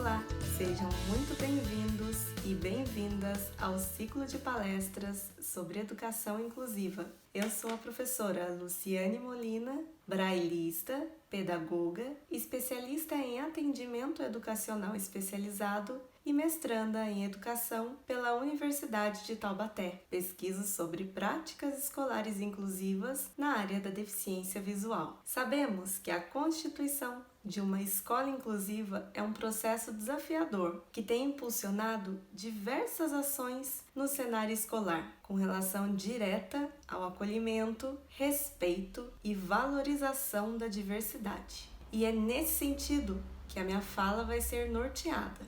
Olá, sejam muito bem-vindos e bem-vindas ao ciclo de palestras sobre educação inclusiva. Eu sou a professora Luciane Molina, brailista, pedagoga, especialista em atendimento educacional especializado e mestranda em educação pela Universidade de Taubaté. Pesquiso sobre práticas escolares inclusivas na área da deficiência visual. Sabemos que a constituição de uma escola inclusiva é um processo desafiador que tem impulsionado diversas ações no cenário escolar, com relação direta ao acolhimento, respeito e valorização da diversidade. E é nesse sentido que a minha fala vai ser norteada,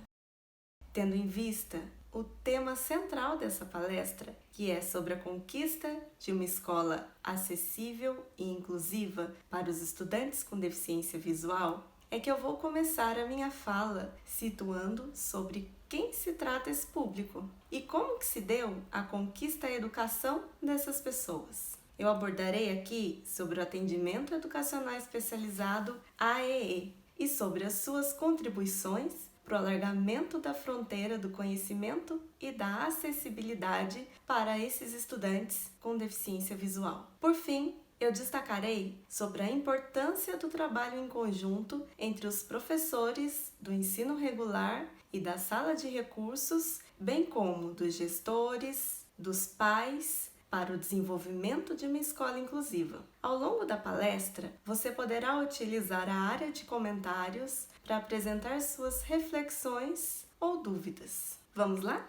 tendo em vista o tema central dessa palestra, que é sobre a conquista de uma escola acessível e inclusiva para os estudantes com deficiência visual, é que eu vou começar a minha fala situando sobre quem se trata esse público e como que se deu a conquista à educação dessas pessoas. Eu abordarei aqui sobre o atendimento educacional especializado AEE e sobre as suas contribuições para o alargamento da fronteira do conhecimento e da acessibilidade para esses estudantes com deficiência visual. Por fim, eu destacarei sobre a importância do trabalho em conjunto entre os professores do ensino regular e da sala de recursos, bem como dos gestores, dos pais, para o desenvolvimento de uma escola inclusiva. Ao longo da palestra, você poderá utilizar a área de comentários para apresentar suas reflexões ou dúvidas. Vamos lá?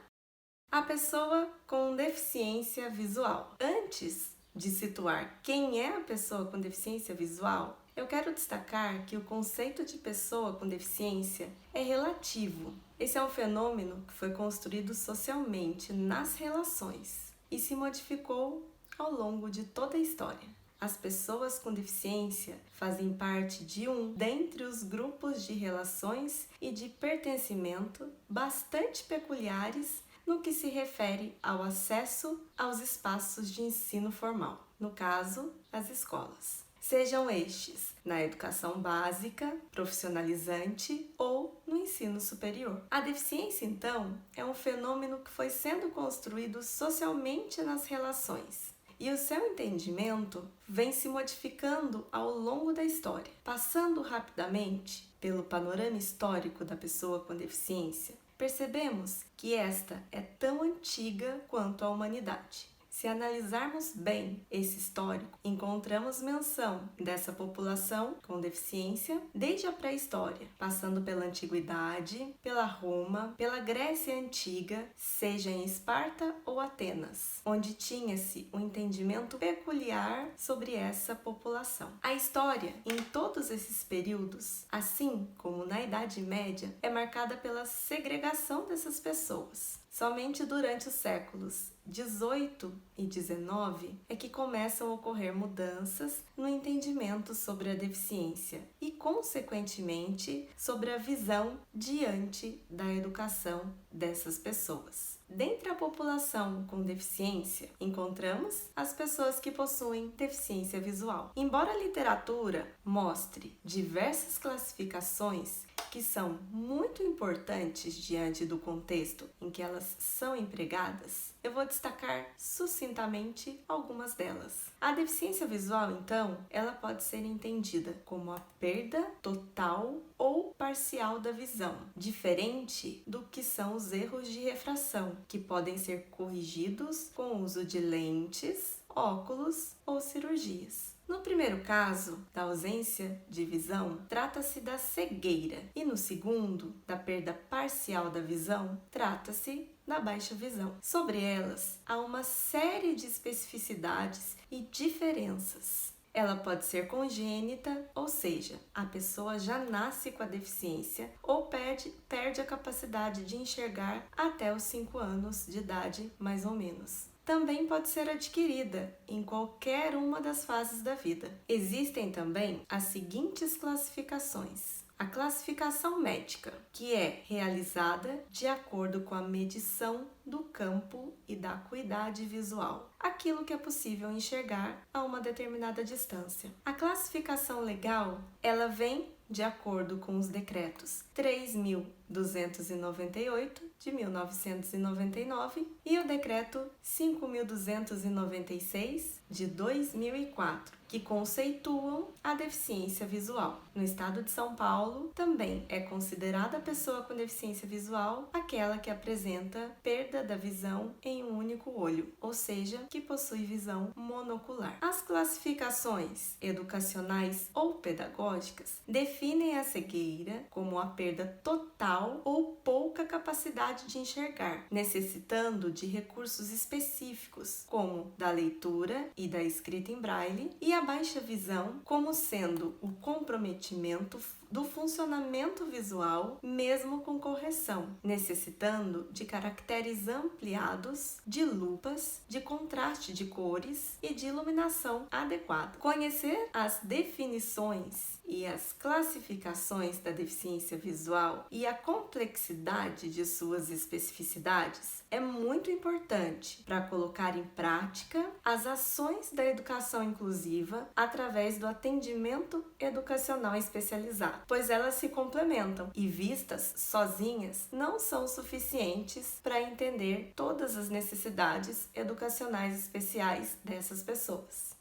A pessoa com deficiência visual. Antes de situar quem é a pessoa com deficiência visual, eu quero destacar que o conceito de pessoa com deficiência é relativo. Esse é um fenômeno que foi construído socialmente nas relações e se modificou ao longo de toda a história. As pessoas com deficiência fazem parte de um dentre os grupos de relações e de pertencimento bastante peculiares no que se refere ao acesso aos espaços de ensino formal, no caso, as escolas. Sejam estes na educação básica, profissionalizante ou no ensino superior. A deficiência, então, é um fenômeno que foi sendo construído socialmente nas relações. E o seu entendimento vem se modificando ao longo da história. Passando rapidamente pelo panorama histórico da pessoa com deficiência, percebemos que esta é tão antiga quanto a humanidade. Se analisarmos bem esse histórico, encontramos menção dessa população com deficiência desde a pré-história, passando pela antiguidade, pela Roma, pela Grécia Antiga, seja em Esparta ou Atenas, onde tinha-se um entendimento peculiar sobre essa população. A história, em todos esses períodos, assim como na Idade Média, é marcada pela segregação dessas pessoas. Somente durante os séculos 18 e 19 é que começam a ocorrer mudanças no entendimento sobre a deficiência e, consequentemente, sobre a visão diante da educação dessas pessoas. Dentre a população com deficiência, encontramos as pessoas que possuem deficiência visual. Embora a literatura mostre diversas classificações que são muito importantes diante do contexto em que elas são empregadas, eu vou destacar sucintamente algumas delas. A deficiência visual, então, ela pode ser entendida como a perda total ou parcial da visão, diferente do que são os erros de refração, que podem ser corrigidos com o uso de lentes, óculos ou cirurgias. No primeiro caso, da ausência de visão, trata-se da cegueira, e no segundo, da perda parcial da visão, trata-se da baixa visão. Sobre elas, há uma série de especificidades e diferenças. Ela pode ser congênita, ou seja, a pessoa já nasce com a deficiência ou perde a capacidade de enxergar até os 5 anos de idade, mais ou menos. Também pode ser adquirida em qualquer uma das fases da vida. Existem também as seguintes classificações. A classificação médica, que é realizada de acordo com a medição do campo e da acuidade visual, aquilo que é possível enxergar a uma determinada distância. A classificação legal, ela vem de acordo com os decretos 3.000 298 de 1999 e o Decreto 5.296 de 2004, que conceituam a deficiência visual. No estado de São Paulo, também é considerada a pessoa com deficiência visual aquela que apresenta perda da visão em um único olho, ou seja, que possui visão monocular. As classificações educacionais ou pedagógicas definem a cegueira como a perda total ou pouca capacidade de enxergar, necessitando de recursos específicos, como da leitura e da escrita em braille, e a baixa visão como sendo o comprometimento do funcionamento visual, mesmo com correção, necessitando de caracteres ampliados, de lupas, de contraste de cores e de iluminação adequada. Conhecer as definições e as classificações da deficiência visual e a complexidade de suas especificidades é muito importante para colocar em prática as ações da educação inclusiva através do atendimento educacional especializado, pois elas se complementam e vistas sozinhas não são suficientes para entender todas as necessidades educacionais especiais dessas pessoas.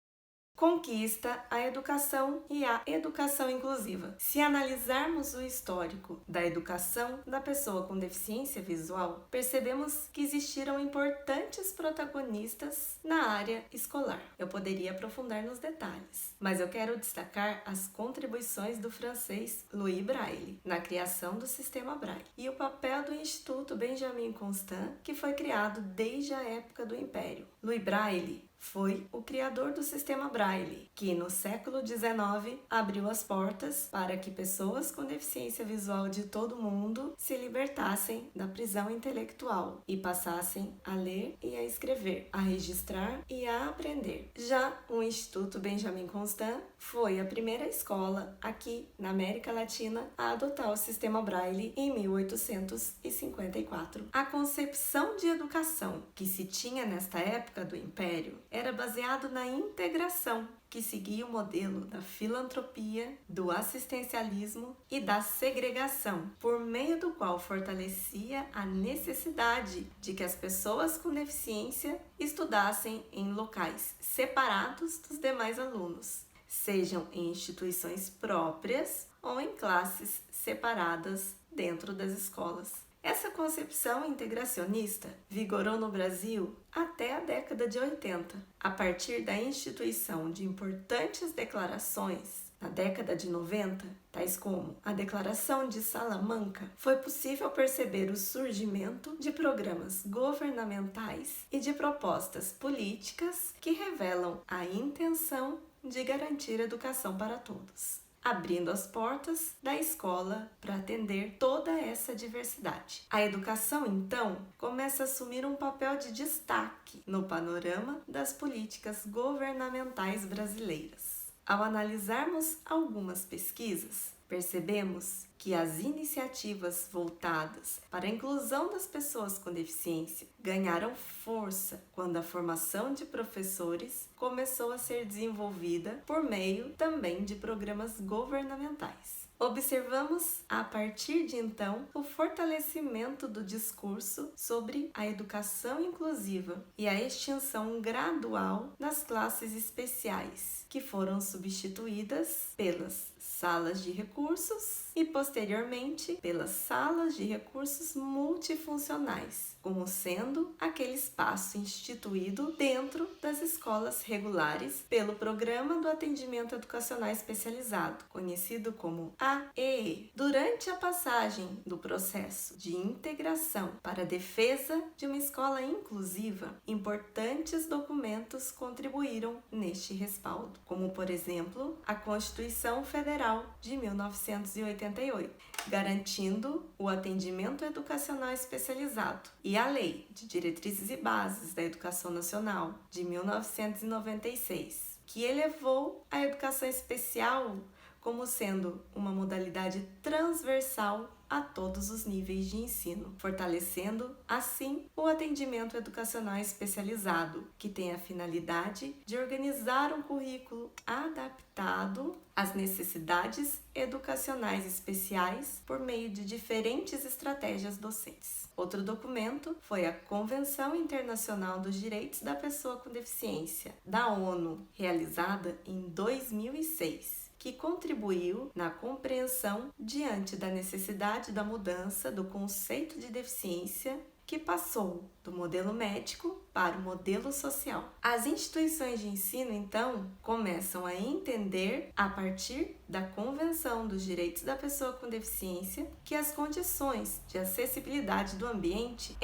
Conquista a educação e a educação inclusiva. Se analisarmos o histórico da educação da pessoa com deficiência visual, percebemos que existiram importantes protagonistas na área escolar. Eu poderia aprofundar nos detalhes, mas eu quero destacar as contribuições do francês Louis Braille na criação do sistema Braille e o papel do Instituto Benjamin Constant, que foi criado desde a época do Império. Louis Braille foi o criador do sistema Braille, que no século XIX abriu as portas para que pessoas com deficiência visual de todo o mundo se libertassem da prisão intelectual e passassem a ler e a escrever, a registrar e a aprender. Já o Instituto Benjamin Constant foi a primeira escola aqui na América Latina a adotar o sistema Braille em 1854. A concepção de educação que se tinha nesta época do Império era baseado na integração, que seguia o modelo da filantropia, do assistencialismo e da segregação, por meio do qual fortalecia a necessidade de que as pessoas com deficiência estudassem em locais separados dos demais alunos, sejam em instituições próprias ou em classes separadas dentro das escolas. Essa concepção integracionista vigorou no Brasil até a década de 80, a partir da instituição de importantes declarações. Na década de 90, tais como a Declaração de Salamanca, foi possível perceber o surgimento de programas governamentais e de propostas políticas que revelam a intenção de garantir educação para todos, abrindo as portas da escola para atender toda essa diversidade. A educação, então, começa a assumir um papel de destaque no panorama das políticas governamentais brasileiras. Ao analisarmos algumas pesquisas, percebemos que as iniciativas voltadas para a inclusão das pessoas com deficiência ganharam força quando a formação de professores começou a ser desenvolvida por meio também de programas governamentais. Observamos, a partir de então, o fortalecimento do discurso sobre a educação inclusiva e a extinção gradual das classes especiais, que foram substituídas pelas salas de recursos e, posteriormente, pelas salas de recursos multifuncionais, como sendo aquele espaço instituído dentro das escolas regulares pelo Programa do Atendimento Educacional Especializado, conhecido como AEE. Durante a passagem do processo de integração para a defesa de uma escola inclusiva, importantes documentos contribuíram neste respaldo, como, por exemplo, a Constituição Federal de 1988, garantindo o atendimento educacional especializado, e a Lei de Diretrizes e Bases da Educação Nacional de 1996, que elevou a educação especial como sendo uma modalidade transversal a todos os níveis de ensino, fortalecendo, assim, o atendimento educacional especializado, que tem a finalidade de organizar um currículo adaptado às necessidades educacionais especiais por meio de diferentes estratégias docentes. Outro documento foi a Convenção Internacional dos Direitos da Pessoa com Deficiência, da ONU, realizada em 2006. Que contribuiu na compreensão diante da necessidade da mudança do conceito de deficiência, que passou do modelo médico para o modelo social. As instituições de ensino, então, começam a entender, a partir da Convenção dos Direitos da Pessoa com Deficiência, que as condições de acessibilidade do ambiente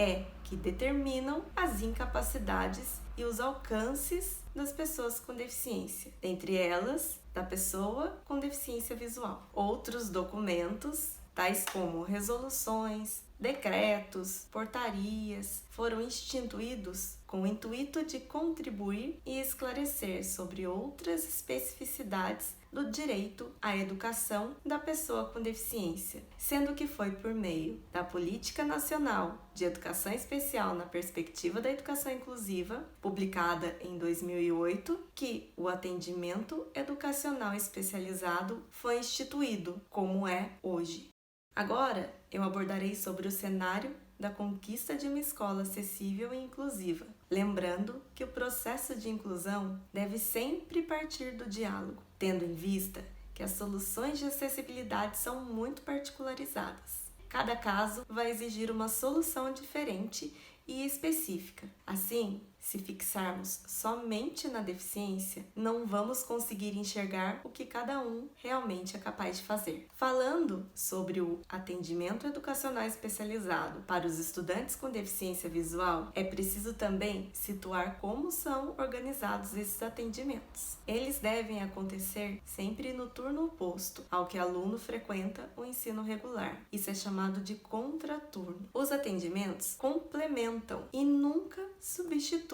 que determinam as incapacidades e os alcances das pessoas com deficiência, dentre elas, da pessoa com deficiência visual. Outros documentos, tais como resoluções, decretos, portarias, foram instituídos com o intuito de contribuir e esclarecer sobre outras especificidades do direito à educação da pessoa com deficiência, sendo que foi por meio da Política Nacional de Educação Especial na Perspectiva da Educação Inclusiva, publicada em 2008, que o atendimento educacional especializado foi instituído, como é hoje. Agora, eu abordarei sobre o cenário da conquista de uma escola acessível e inclusiva, lembrando que o processo de inclusão deve sempre partir do diálogo, tendo em vista que as soluções de acessibilidade são muito particularizadas. Cada caso vai exigir uma solução diferente e específica. Assim, se fixarmos somente na deficiência, não vamos conseguir enxergar o que cada um realmente é capaz de fazer. Falando sobre o atendimento educacional especializado para os estudantes com deficiência visual, é preciso também situar como são organizados esses atendimentos. Eles devem acontecer sempre no turno oposto ao que o aluno frequenta o ensino regular. Isso é chamado de contraturno. Os atendimentos complementam e nunca substituem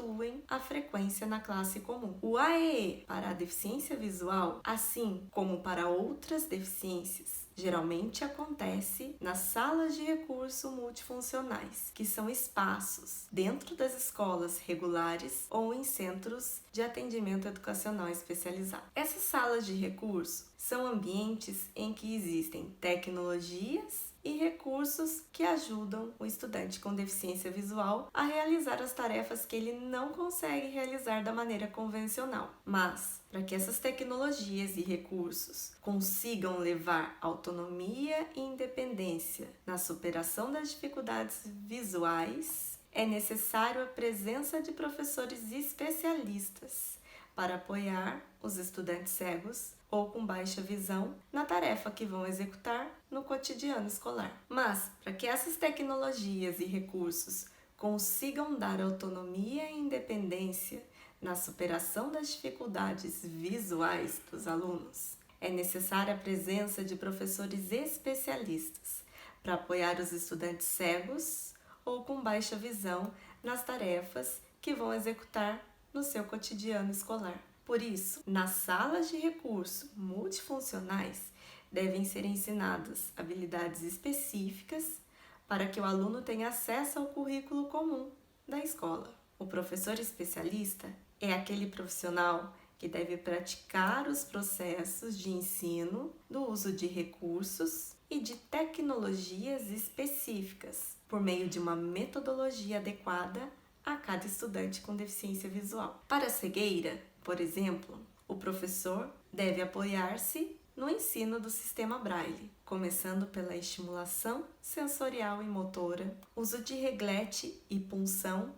a frequência na classe comum. O AEE para a deficiência visual, assim como para outras deficiências, geralmente acontece nas salas de recurso multifuncionais, que são espaços dentro das escolas regulares ou em centros de atendimento educacional especializado. Essas salas de recurso são ambientes em que existem tecnologias e recursos que ajudam o estudante com deficiência visual a realizar as tarefas que ele não consegue realizar da maneira convencional. Mas, para que essas tecnologias e recursos consigam levar autonomia e independência na superação das dificuldades visuais, é necessário a presença de professores especialistas para apoiar os estudantes cegos ou com baixa visão na tarefa que vão executar no cotidiano escolar. Mas, para que essas tecnologias e recursos consigam dar autonomia e independência na superação das dificuldades visuais dos alunos, é necessária a presença de professores especialistas para apoiar os estudantes cegos ou com baixa visão nas tarefas que vão executar no seu cotidiano escolar. Por isso, nas salas de recurso multifuncionais, devem ser ensinadas habilidades específicas para que o aluno tenha acesso ao currículo comum da escola. O professor especialista é aquele profissional que deve praticar os processos de ensino do uso de recursos e de tecnologias específicas, por meio de uma metodologia adequada a cada estudante com deficiência visual. Para a cegueira, por exemplo, o professor deve apoiar-se no ensino do sistema Braille, começando pela estimulação sensorial e motora, uso de reglete e punção,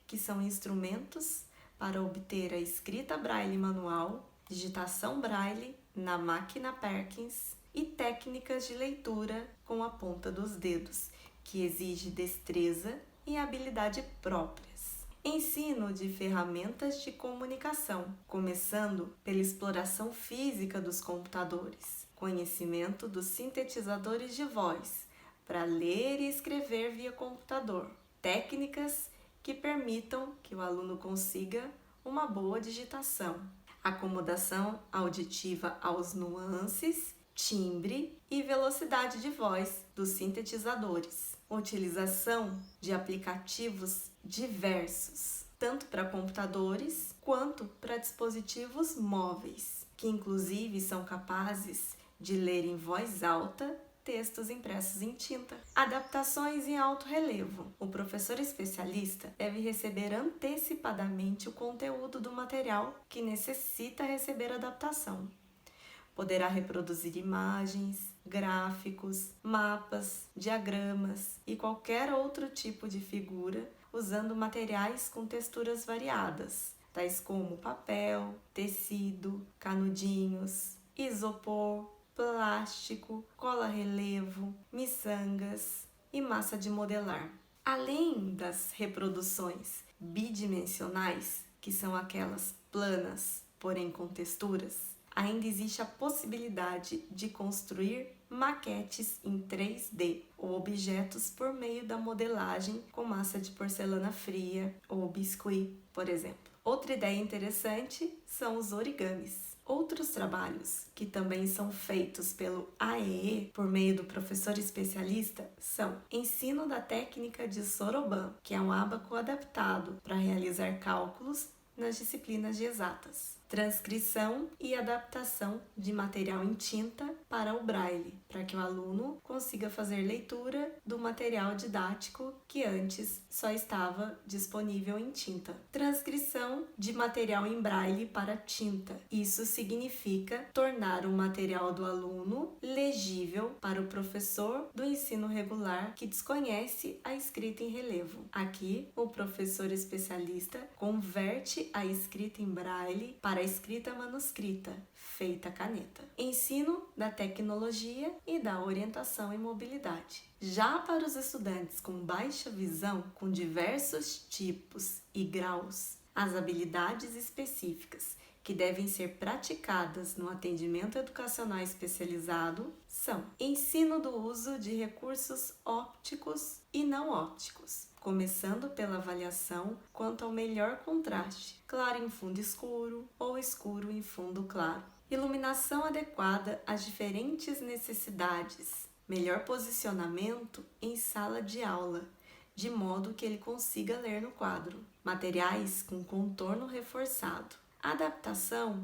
que são instrumentos para obter a escrita Braille manual, digitação Braille na máquina Perkins e técnicas de leitura com a ponta dos dedos, que exige destreza e habilidade próprias. Ensino de ferramentas de comunicação, começando pela exploração física dos computadores, conhecimento dos sintetizadores de voz, para ler e escrever via computador, técnicas que permitam que o aluno consiga uma boa digitação, acomodação auditiva aos nuances timbre e velocidade de voz dos sintetizadores. Utilização de aplicativos diversos, tanto para computadores quanto para dispositivos móveis, que inclusive são capazes de ler em voz alta textos impressos em tinta. Adaptações em alto relevo. O professor especialista deve receber antecipadamente o conteúdo do material que necessita receber adaptação. Poderá reproduzir imagens, gráficos, mapas, diagramas e qualquer outro tipo de figura usando materiais com texturas variadas, tais como papel, tecido, canudinhos, isopor, plástico, cola relevo, miçangas e massa de modelar. Além das reproduções bidimensionais, que são aquelas planas, porém com texturas, ainda existe a possibilidade de construir maquetes em 3D ou objetos por meio da modelagem com massa de porcelana fria ou biscuit, por exemplo. Outra ideia interessante são os origamis. Outros trabalhos que também são feitos pelo AEE por meio do professor especialista são ensino da técnica de Soroban, que é um ábaco adaptado para realizar cálculos nas disciplinas de exatas, transcrição e adaptação de material em tinta para o braille, para que o aluno consiga fazer leitura do material didático que antes só estava disponível em tinta. Transcrição de material em braille para tinta. Isso significa tornar o material do aluno legível para o professor do ensino regular que desconhece a escrita em relevo. Aqui, o professor especialista converte a escrita em braille para a escrita manuscrita, feita à caneta. Ensino da tecnologia e da orientação e mobilidade. Já para os estudantes com baixa visão, com diversos tipos e graus, as habilidades específicas que devem ser praticadas no atendimento educacional especializado são ensino do uso de recursos ópticos e não ópticos, começando pela avaliação quanto ao melhor contraste, claro em fundo escuro ou escuro em fundo claro. Iluminação adequada às diferentes necessidades, melhor posicionamento em sala de aula, de modo que ele consiga ler no quadro. Materiais com contorno reforçado. Adaptação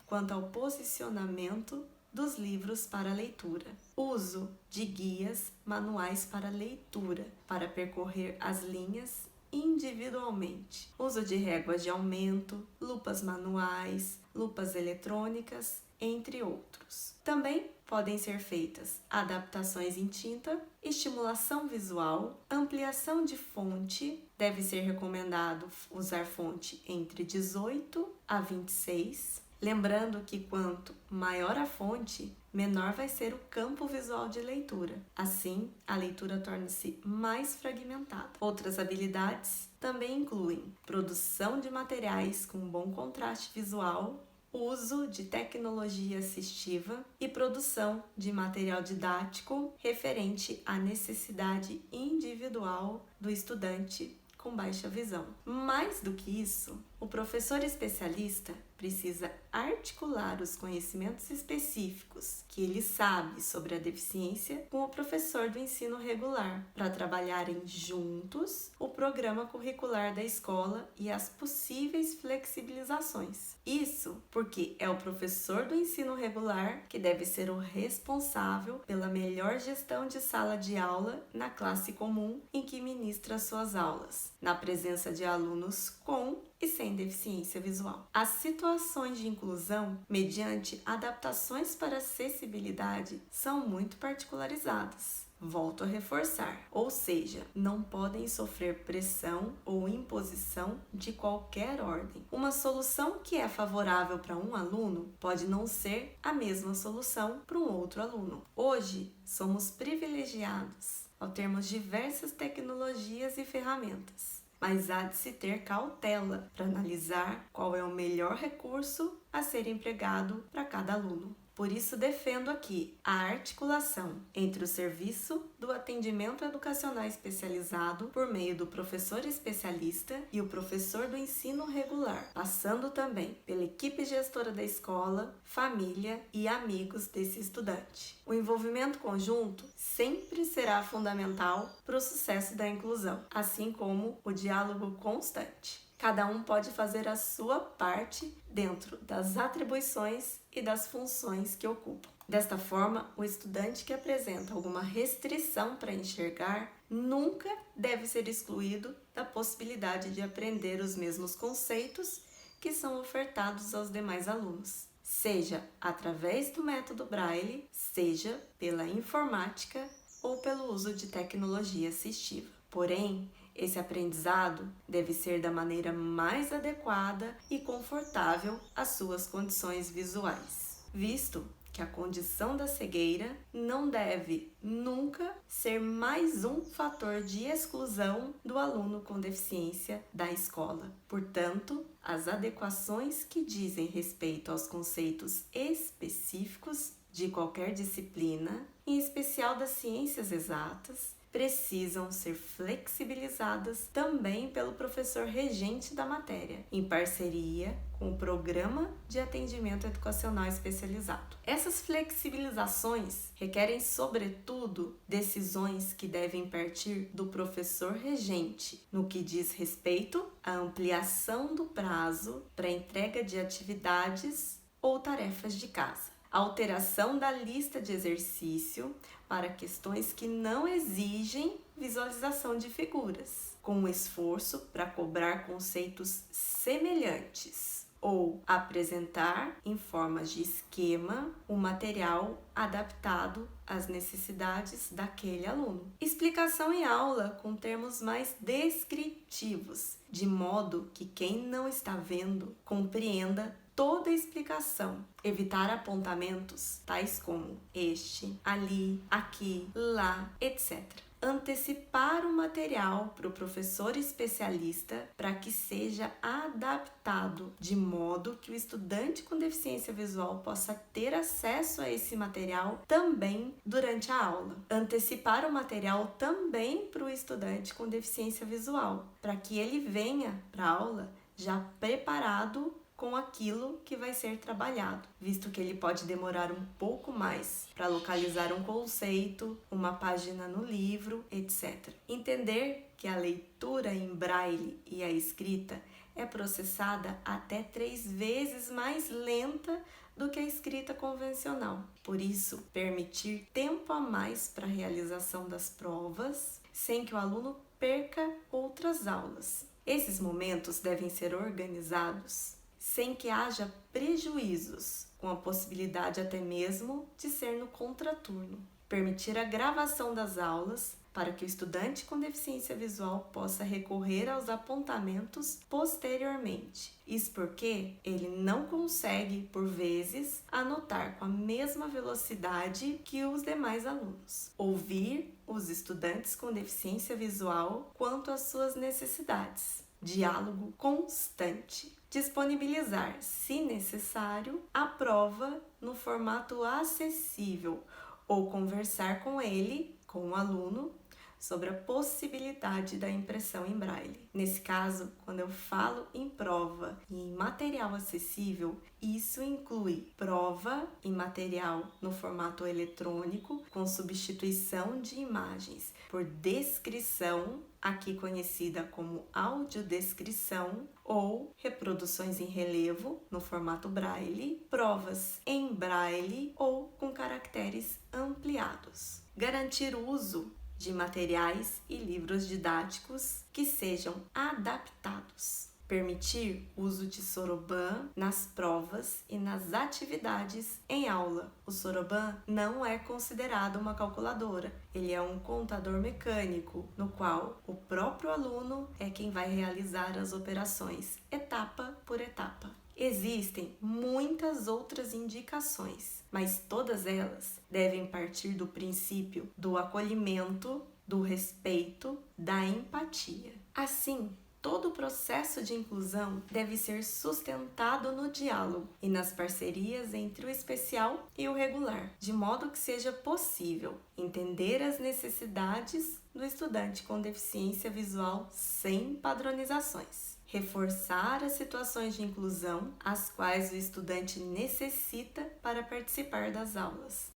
quanto ao posicionamento dos livros para leitura. Uso de guias manuais para leitura, para percorrer as linhas individualmente. Uso de réguas de aumento, lupas manuais, lupas eletrônicas, entre outros. Também podem ser feitas adaptações em tinta, estimulação visual, ampliação de fonte. Deve ser recomendado usar fonte entre 18 a 26. Lembrando que quanto maior a fonte, menor vai ser o campo visual de leitura. Assim, a leitura torna-se mais fragmentada. Outras habilidades também incluem produção de materiais com bom contraste visual, uso de tecnologia assistiva e produção de material didático referente à necessidade individual do estudante com baixa visão. Mais do que isso, o professor especialista precisa articular os conhecimentos específicos que ele sabe sobre a deficiência com o professor do ensino regular, para trabalharem juntos o programa curricular da escola e as possíveis flexibilizações. Isso porque é o professor do ensino regular que deve ser o responsável pela melhor gestão de sala de aula na classe comum em que ministra suas aulas, na presença de alunos com e sem deficiência visual. As situações de inclusão, mediante adaptações para acessibilidade, são muito particularizadas. Volto a reforçar, ou seja, não podem sofrer pressão ou imposição de qualquer ordem. Uma solução que é favorável para um aluno pode não ser a mesma solução para um outro aluno. Hoje, somos privilegiados ao termos diversas tecnologias e ferramentas, mas há de se ter cautela para analisar qual é o melhor recurso a ser empregado para cada aluno. Por isso, defendo aqui a articulação entre o serviço do atendimento educacional especializado por meio do professor especialista e o professor do ensino regular, passando também pela equipe gestora da escola, família e amigos desse estudante. O envolvimento conjunto sempre será fundamental para o sucesso da inclusão, assim como o diálogo constante. Cada um pode fazer a sua parte dentro das atribuições e das funções que ocupam. Desta forma, o estudante que apresenta alguma restrição para enxergar nunca deve ser excluído da possibilidade de aprender os mesmos conceitos que são ofertados aos demais alunos, seja através do método Braille, seja pela informática ou pelo uso de tecnologia assistiva. Porém, esse aprendizado deve ser da maneira mais adequada e confortável às suas condições visuais, visto que a condição da cegueira não deve nunca ser mais um fator de exclusão do aluno com deficiência da escola. Portanto, as adequações que dizem respeito aos conceitos específicos de qualquer disciplina, em especial das ciências exatas, precisam ser flexibilizadas também pelo professor regente da matéria, em parceria com o Programa de Atendimento Educacional Especializado. Essas flexibilizações requerem, sobretudo, decisões que devem partir do professor regente, no que diz respeito à ampliação do prazo para entrega de atividades ou tarefas de casa, alteração da lista de exercício para questões que não exigem visualização de figuras, com um esforço para cobrar conceitos semelhantes ou apresentar em formas de esquema o material adaptado às necessidades daquele aluno. Explicação em aula com termos mais descritivos, de modo que quem não está vendo compreenda toda a explicação. Evitar apontamentos tais como este, ali, aqui, lá, etc. Antecipar o material para o professor especialista para que seja adaptado de modo que o estudante com deficiência visual possa ter acesso a esse material também durante a aula. Antecipar o material também para o estudante com deficiência visual, para que ele venha para a aula já preparado com aquilo que vai ser trabalhado, visto que ele pode demorar um pouco mais para localizar um conceito, uma página no livro, etc. Entender que a leitura em braille e a escrita é processada até 3 vezes mais lenta do que a escrita convencional. Por isso, permitir tempo a mais para a realização das provas, sem que o aluno perca outras aulas. Esses momentos devem ser organizados sem que haja prejuízos, com a possibilidade até mesmo de ser no contraturno. Permitir a gravação das aulas para que o estudante com deficiência visual possa recorrer aos apontamentos posteriormente. Isso porque ele não consegue, por vezes, anotar com a mesma velocidade que os demais alunos. Ouvir os estudantes com deficiência visual quanto às suas necessidades. Diálogo constante. Disponibilizar, se necessário, a prova no formato acessível ou conversar com ele, com o aluno, sobre a possibilidade da impressão em braille. Nesse caso, quando eu falo em prova e em material acessível, isso inclui prova em material no formato eletrônico, com substituição de imagens por descrição, aqui conhecida como audiodescrição, ou reproduções em relevo no formato braille, provas em braille ou com caracteres ampliados. Garantir o uso de materiais e livros didáticos que sejam adaptados. Permitir o uso de soroban nas provas e nas atividades em aula. O soroban não é considerado uma calculadora, ele é um contador mecânico, no qual o próprio aluno é quem vai realizar as operações, etapa por etapa. Existem muitas outras indicações, mas todas elas devem partir do princípio do acolhimento, do respeito, da empatia. Assim, todo o processo de inclusão deve ser sustentado no diálogo e nas parcerias entre o especial e o regular, de modo que seja possível entender as necessidades do estudante com deficiência visual sem padronizações. Reforçar as situações de inclusão às quais o estudante necessita para participar das aulas.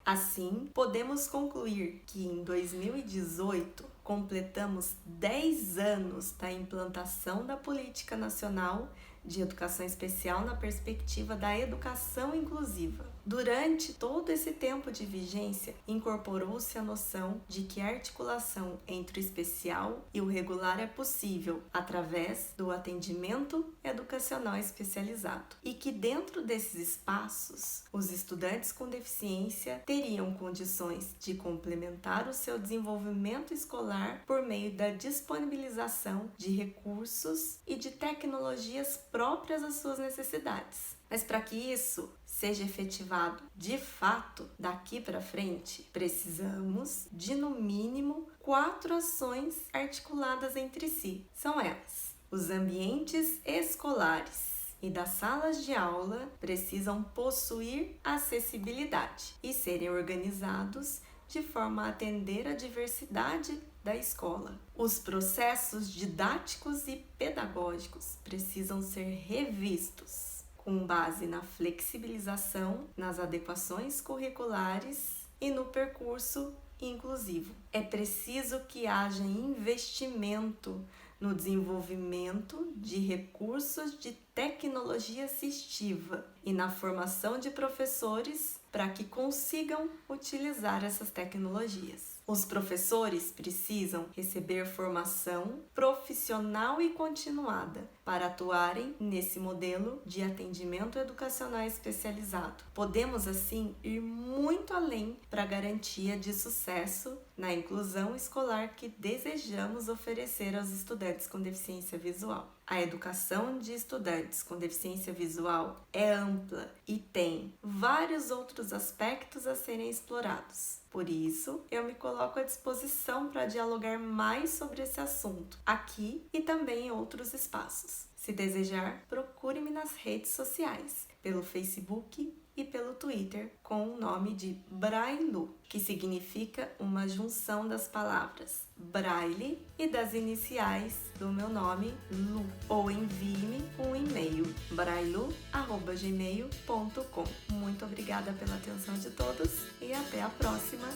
Assim, podemos concluir que em 2018 completamos 10 anos da implantação da Política Nacional de Educação Especial na perspectiva da educação inclusiva. Durante todo esse tempo de vigência, incorporou-se a noção de que a articulação entre o especial e o regular é possível através do atendimento educacional especializado e que dentro desses espaços, os estudantes com deficiência teriam condições de complementar o seu desenvolvimento escolar por meio da disponibilização de recursos e de tecnologias próprias às suas necessidades. Mas para que isso seja efetivado de fato daqui para frente, precisamos de no mínimo 4 ações articuladas entre si. São elas: os ambientes escolares e das salas de aula precisam possuir acessibilidade e serem organizados de forma a atender a diversidade da escola. Os processos didáticos e pedagógicos precisam ser revistos com base na flexibilização, nas adequações curriculares e no percurso inclusivo. É preciso que haja investimento no desenvolvimento de recursos de tecnologia assistiva e na formação de professores para que consigam utilizar essas tecnologias. Os professores precisam receber formação profissional e continuada para atuarem nesse modelo de atendimento educacional especializado. Podemos, assim, ir muito além para a garantia de sucesso na inclusão escolar que desejamos oferecer aos estudantes com deficiência visual. A educação de estudantes com deficiência visual é ampla e tem vários outros aspectos a serem explorados. Por isso, eu me coloco à disposição para dialogar mais sobre esse assunto, aqui e também em outros espaços. Se desejar, procure-me nas redes sociais, pelo Facebook e pelo Twitter, com o nome de Brailu, que significa uma junção das palavras Braille e das iniciais do meu nome, Lu. Ou envie-me um e-mail, brailu@gmail.com. Muito obrigada pela atenção de todos e até a próxima!